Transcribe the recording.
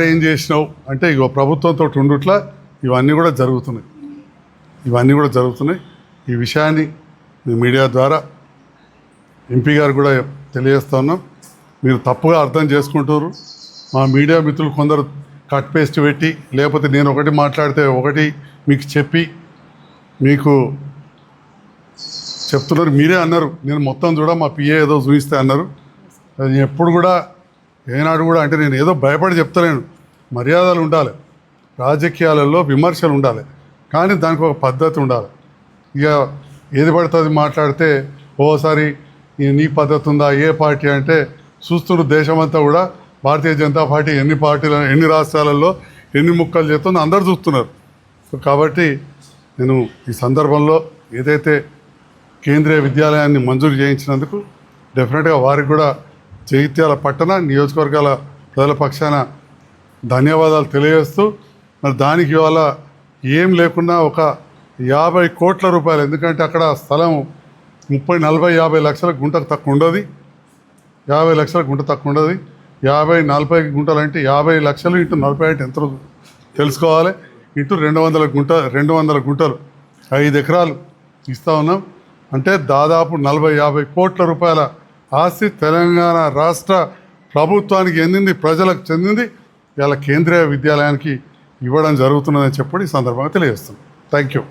ఏం చేసినావు అంటే ఇగో ప్రభుత్వంతో ఉండుట్లా ఇవన్నీ కూడా జరుగుతున్నాయి. ఈ విషయాన్ని మీడియా ద్వారా ఎంపీ గారు కూడా తెలియజేస్తా ఉన్నాం. మీరు తప్పుగా అర్థం చేసుకుంటారు. మా మీడియా మిత్రులు కొందరు కట్ పేస్ట్ పెట్టి లేకపోతే నేను ఒకటి మాట్లాడితే ఒకటి మీకు చెప్పి మీకు చెప్తున్నారు. మీరే అన్నారు నేను మొత్తం చూడ మా పిఏ ఏదో చూపిస్తే అన్నారు. అది ఎప్పుడు కూడా ఏనాడు కూడా అంటే నేను ఏదో భయపడి చెప్తలేను. మర్యాదలు ఉండాలి, రాజకీయాలలో విమర్శలు ఉండాలి, కానీ దానికి ఒక పద్ధతి ఉండాలి. ఇక ఏది పడుతుంది మాట్లాడితే ఓసారి నీ పద్ధతి ఉందా ఏ పార్టీ అంటే చూస్తున్న దేశమంతా కూడా భారతీయ జనతా పార్టీ ఎన్ని రాష్ట్రాలలో ఎన్ని ముక్కలు చేస్తుందో అందరు చూస్తున్నారు. సో కాబట్టి నేను ఈ సందర్భంలో ఏదైతే కేంద్రీయ విద్యాలయాన్ని మంజూరు చేయించినందుకు డెఫినెట్గా వారికి కూడా జగిత్యాల పట్టణ నియోజకవర్గాల ప్రజల పక్షాన ధన్యవాదాలు తెలియజేస్తూ మరి దానికి ఇవాళ ఏం లేకున్నా ఒక 50 కోట్ల రూపాయలు, ఎందుకంటే అక్కడ స్థలం 30, 40, 50 లక్షల గుంటకు తక్కువ ఉండదు. 50 లక్షల గుంట తక్కువ ఉండదు. 50, 40 గుంటలు అంటే 50 లక్షలు ఇంటూ 40 అంటే ఎంత తెలుసుకోవాలి. ఇంటూ 200 గుంటలు 5 ఎకరాలు ఇస్తూ ఉన్నాం. అంటే దాదాపు 40-50 కోట్ల రూపాయల ఆస్తి తెలంగాణ రాష్ట్ర ప్రభుత్వానికి చెందింది, ప్రజలకు చెందింది. ఇలా కేంద్రీయ విద్యాలయానికి ఇవ్వడం జరుగుతున్నదని చెప్పి ఈ సందర్భంగా తెలియజేస్తున్నాం. Thank you.